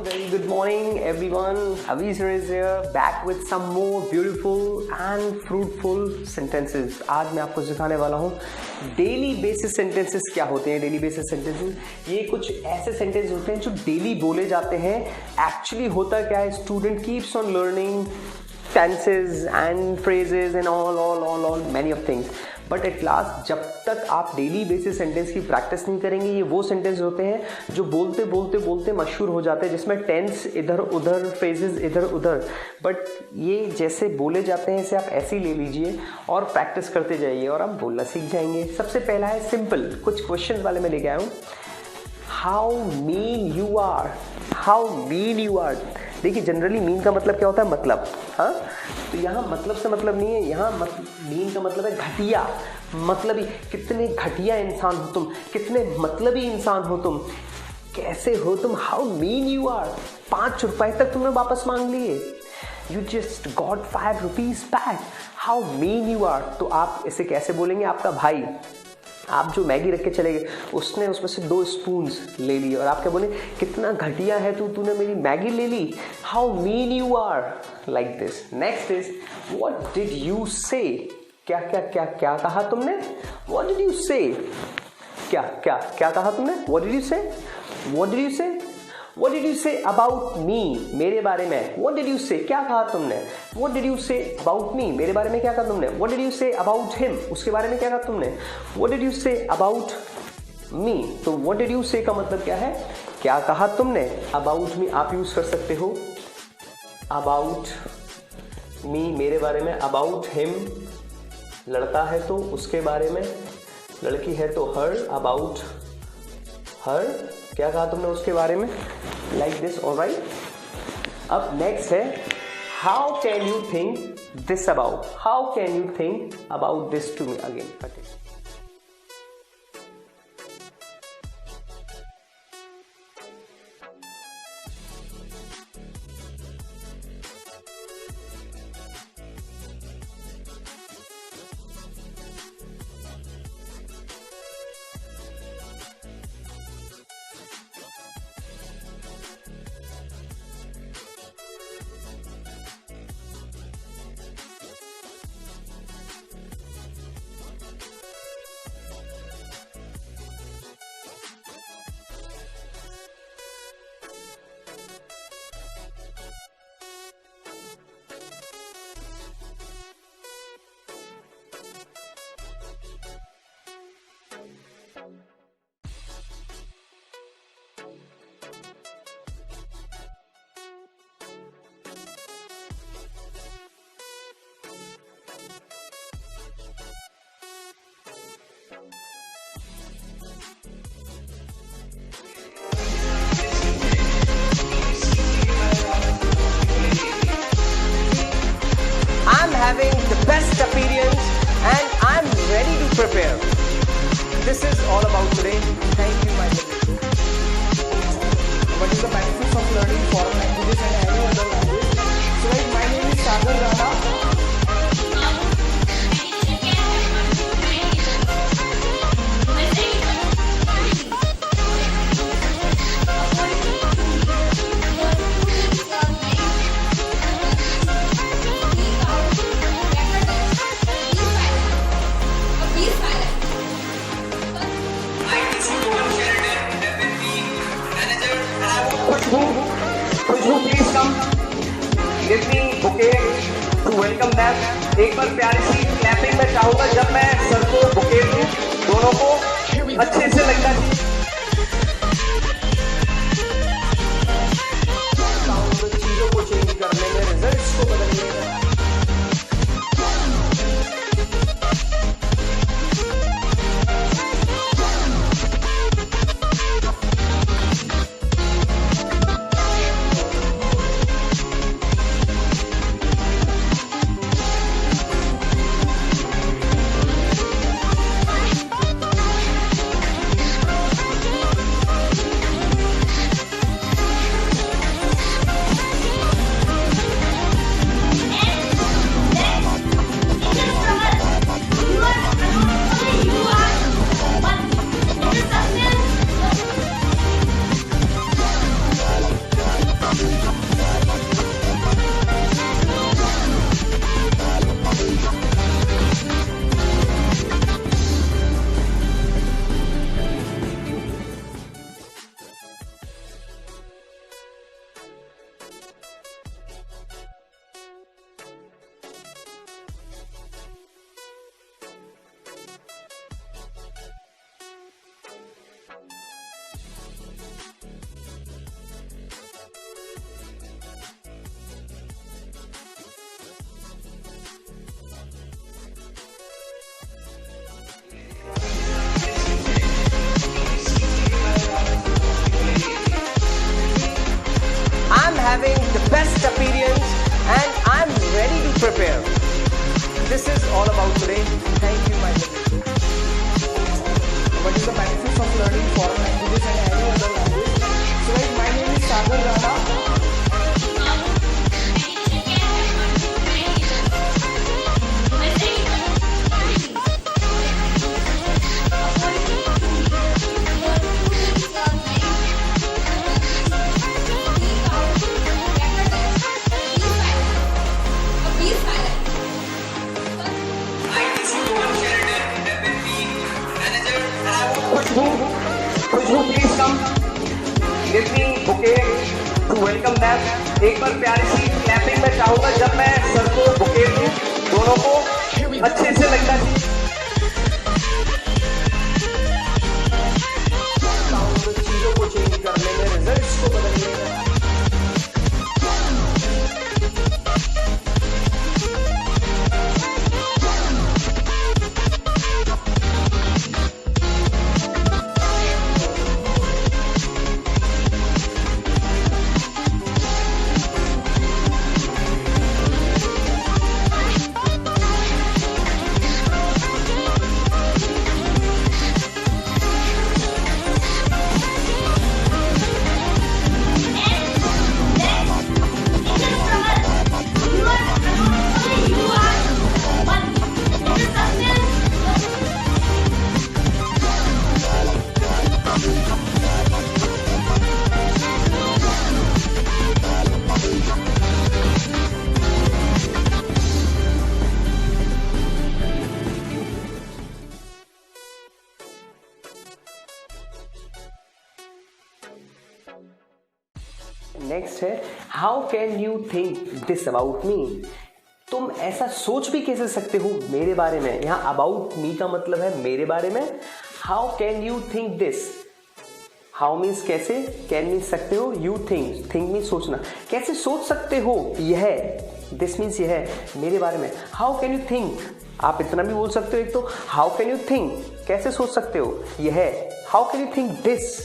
Very good morning everyone. Aviz is here back with some more beautiful and fruitful sentences. आज मैं आपको सिखाने वाला हूँ डेली बेसिस सेंटेंसेस क्या होते हैं. डेली बेसिस सेंटेंसेस ये कुछ ऐसे सेंटेंस होते हैं जो डेली बोले जाते हैं. एक्चुअली होता क्या है, student keeps on learning tenses and phrases and all many of things, but at last जब तक आप डेली बेसिस सेंटेंस की प्रैक्टिस नहीं करेंगे, ये वो सेंटेंस होते हैं जो बोलते बोलते बोलते मशहूर हो जाते हैं, जिसमें टेंस इधर उधर, फ्रेजेस इधर उधर, बट ये जैसे बोले जाते हैं इसे आप ऐसे ही ले लीजिए और प्रैक्टिस करते जाइए और आप बोलना सीख जाएंगे. सबसे पहला है सिंपल, कुछ क्वेश्चन वाले मैं लेके आया हूँ. How mean you are. How mean you are. देखिए जनरली मीन का मतलब क्या होता है, मतलब. हाँ, तो यहाँ मतलब से मतलब नहीं है, यहाँ मीन का मतलब है घटिया, मतलबी. कितने घटिया इंसान हो तुम, कितने मतलबी इंसान हो तुम, कैसे हो तुम. How mean you are. 5 रुपए तक तुमने वापस मांग लिए. You just got 5 rupees back. How mean you are. तो आप इसे कैसे बोलेंगे. आपका भाई, आप जो मैगी रख के चले गए, उसने उसमें से 2 स्पून्स ले लिए और आप क्या बोले, कितना घटिया है तू, तूने मेरी मैगी ले ली. How mean you are. Like this. Next is what did you say. क्या क्या क्या क्या कहा तुमने. What did you say. क्या क्या क्या कहा तुमने. व्हाट डिड यू से. व्हाट डिड यू से. What did you say about me? मेरे बारे में. What did you say? क्या कहा तुमने. What did you say about me? मेरे बारे में क्या कहा तुमने. What did you say about him? उसके बारे में क्या कहा तुमने. What did you say about me? तो what did you say का मतलब क्या है, क्या कहा तुमने. About me आप यूज कर सकते हो. About me मेरे बारे में. About him लड़का है तो उसके बारे में, लड़की है तो her. About her क्या कहा तुमने उसके बारे में. Like this. ऑलराइट. अब नेक्स्ट है how can you think this about. How can you think about this to me. Again having the best appearance and I'm ready to prepare. This is all about today. Thank you, my dear. What is the benefits of learning foreign languages and any other language? So like my name is Sagar Rana. Please come, give me bouquet to welcome them. एक बार प्यारी सी clapping में चाहूंगा जब मैं sir को bouquet दूं, दोनों को अच्छे से लगता है. चीजों को चेंज करने में, रिजल्ट्स को बदलने में. having the best appearance and I'm ready to prepare. This is all about today. Thank you, my friend. What is the benefits of learning foreign languages and any other language? So guys, my name is Sagar Rana. Please come give me bouquet to welcome them. एक बार प्यारी सी clapping मैं चाहूंगा जब मैं sir को bouquet दूं, दोनों को अच्छे से लगता है। चीजों को चेंज करने में, रिजल्ट्स को बदलने में। नेक्स्ट है how can you think this about me. तुम ऐसा सोच भी कैसे सकते हो मेरे बारे में। यहाँ अबाउट मी का मतलब है मेरे बारे में। How can you think this, how means कैसे, कैन मीन्स सकते हो, यू थिंक, थिंक मीन्स सोचना, कैसे सोच सकते हो यह, दिस मीन्स यह मेरे बारे में। हाउ कैन यू थिंक, आप इतना भी बोल सकते हो एक तो हाउ कैन यू थिंक, कैसे सोच सकते हो यह। How can you think this,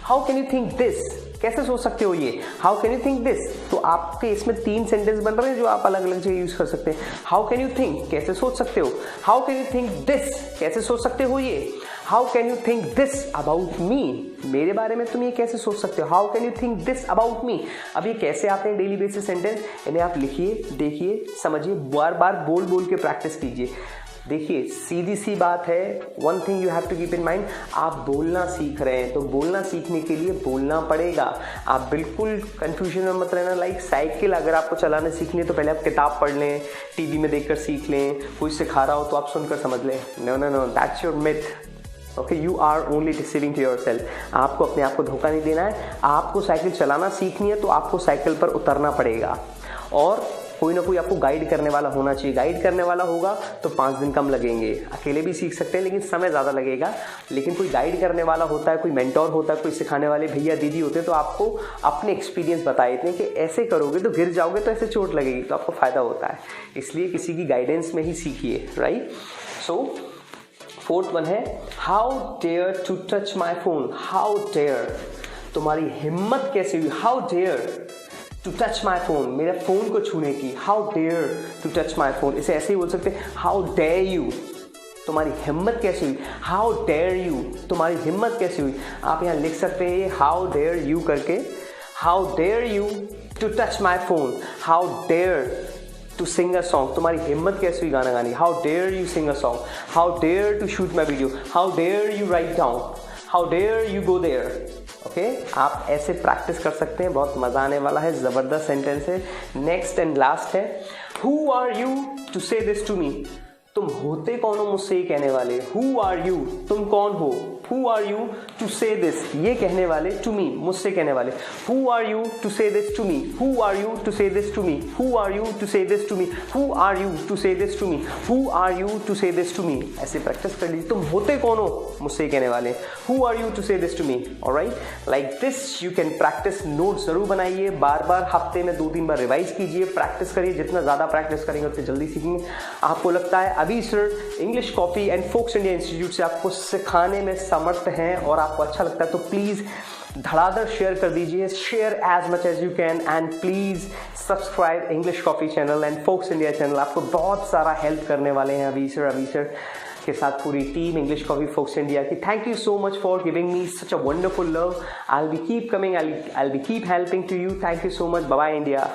how can you think this, कैसे सोच सकते हो ये। How can you think this, तो आपके इसमें 3 सेंटेंस बन रहे हैं जो आप अलग अलग जगह यूज कर सकते हैं। हाउ कैन यू थिंक, कैसे सोच सकते हो। How can you think this, कैसे सोच सकते हो ये। How can you think this about me, मेरे बारे में तुम ये कैसे सोच सकते हो। How can you think this about me. अब ये कैसे आते हैं डेली बेसिस सेंटेंस, इन्हें आप लिखिए, देखिए, समझिए, बार बार बोल बोल के प्रैक्टिस कीजिए। देखिए सीधी सी बात है, one thing you have to keep in mind, आप बोलना सीख रहे हैं तो बोलना सीखने के लिए बोलना पड़ेगा। आप बिल्कुल कंफ्यूजन में मत रहना। लाइक साइकिल अगर आपको चलाना सीखनी है तो पहले आप किताब पढ़ लें, टीवी में देखकर सीख लें, कोई सिखा रहा हो तो आप सुनकर समझ लें। No no no, that's your myth. Okay, you are only deceiving to yourself. आपको अपने आप को धोखा नहीं देना है। आपको साइकिल चलाना सीखनी है तो आपको साइकिल पर उतरना पड़ेगा और कोई ना कोई आपको गाइड करने वाला होना चाहिए। गाइड करने वाला होगा तो 5 दिन कम लगेंगे। अकेले भी सीख सकते हैं लेकिन समय ज़्यादा लगेगा। लेकिन कोई गाइड करने वाला होता है, कोई मेंटोर होता है, कोई सिखाने वाले भैया दीदी होते हैं तो आपको अपने एक्सपीरियंस बताए देते हैं कि ऐसे करोगे तो गिर जाओगे तो ऐसे चोट लगेगी, तो आपको फ़ायदा होता है। इसलिए किसी की गाइडेंस में ही सीखिए, राइट। सो 4th वन है how dare to touch my phone. How dare, तुम्हारी हिम्मत कैसे हुई। How dare to touch my phone, मेरे फ़ोन को छूने की। How dare to touch my phone, इसे ऐसे ही बोल सकते हैं हाउ डेयर यू, तुम्हारी हिम्मत कैसे हुई। हाउ डेयर यू, तुम्हारी हिम्मत कैसे हुई। आप यहाँ लिख सकते हैं हाउ डेयर यू करके। How dare you to touch my phone. How dare to sing a song, तुम्हारी हिम्मत कैसे हुई गाना गाने। How dare you sing a song. How dare to shoot my video. How dare you write down. How dare you go there. Okay, आप ऐसे practice कर सकते हैं, बहुत मज़ा आने वाला है, ज़बरदस्त सेंटेंस है। नेक्स्ट एंड लास्ट है who are you to say this to मी। तुम होते कौन हो मुझसे ये कहने वाले। हु आर यू, तुम कौन हो। Who are you to say this, ये कहने वाले, टू मी, मुझसे कहने वाले। Who are you to say this to me. Who are you to say this to me. Who are you to say this to me. Who are you to say this to me. Who are you to say this to me. ऐसे practice कर लीजिए। तुम होते कौन हो मुझसे कहने वाले। Who are you to say this to me. Alright, like this you can practice. Note जरूर बनाइए, बार बार हफ्ते में 2-3 बार रिवाइज कीजिए, प्रैक्टिस करिए। जितना ज़्यादा प्रैक्टिस करेंगे उतने जल्दी सीखेंगे। आपको लगता है अभी sir English coffee and folks India institute से आपको सिखाने में समर्थ हैं और आपको अच्छा लगता है तो प्लीज़ धड़ाधड़ शेयर कर दीजिए, share as much as you can, and please subscribe English coffee channel and folks India channel. आपको बहुत सारा हेल्प करने वाले हैं अभी सर के साथ पूरी team English coffee folks India की। Thank you so much for giving me such a wonderful love. I will be keep coming, I will be keep helping to you. Thank you so much. Bye bye India.